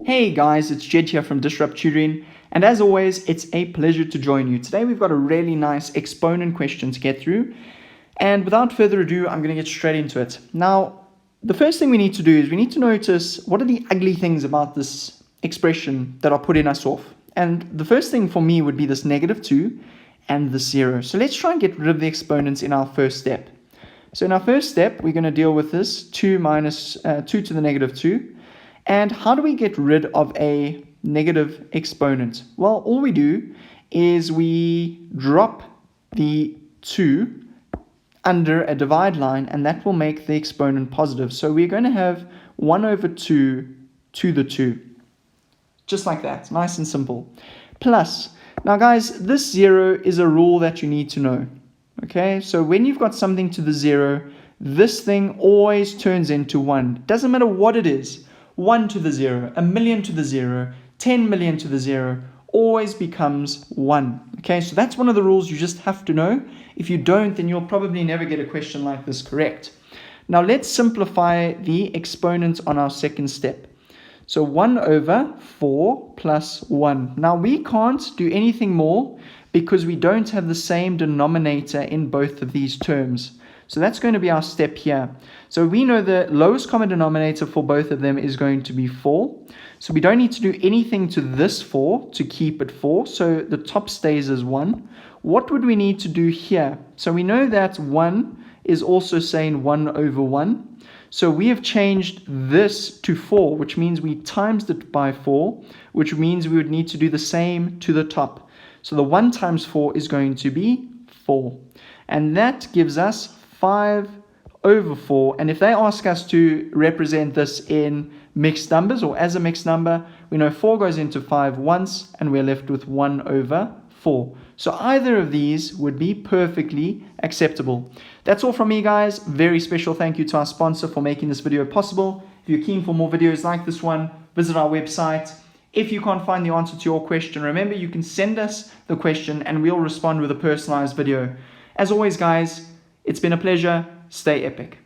Hey guys, it's Jedd here from Disrupt Tutoring, and as always, it's a pleasure to join you. Today we've got a really nice exponent question to get through, and without further ado, I'm going to get straight into it. Now, the first thing we need to do is we need to notice what are the ugly things about this expression that are putting us off. And the first thing for me would be this -2 and the 0. So let's try and get rid of the exponents in our first step. So in our first step, we're going to deal with this 2 to the -2. And how do we get rid of a negative exponent? Well, all we do is we drop the 2 under a divide line, and that will make the exponent positive. So we're going to have 1/2 to the 2. Just like that, nice and simple. Plus, now guys, this 0 is a rule that you need to know. Okay, so when you've got something to the 0, this thing always turns into 1. Doesn't matter what it is. 1 to the 0, 1,000,000 to the 0, 10 million to the 0, always becomes 1. Okay, so that's one of the rules you just have to know. If you don't, then you'll probably never get a question like this correct. Now let's simplify the exponent on our second step. So 1/4 plus 1. Now we can't do anything more because we don't have the same denominator in both of these terms. So that's going to be our step here. So we know the lowest common denominator for both of them is going to be 4. So we don't need to do anything to this 4 to keep it 4. So the top stays as 1. What would we need to do here? So we know that 1 is also saying 1/1. So we have changed this to 4, which means we times it by 4, which means we would need to do the same to the top. So the 1 times 4 is going to be 4. And that gives us 5/4, and if they ask us to represent this in mixed numbers or as a mixed number, we know 4 goes into 5 once and we're left with 1/4. So either of these would be perfectly acceptable. That's all from me, guys. Very special thank you to our sponsor for making this video possible. If you're keen for more videos like this one, visit our website. If you can't find the answer to your question, remember you can send us the question and we'll respond with a personalized video. As always, guys, it's been a pleasure. Stay epic.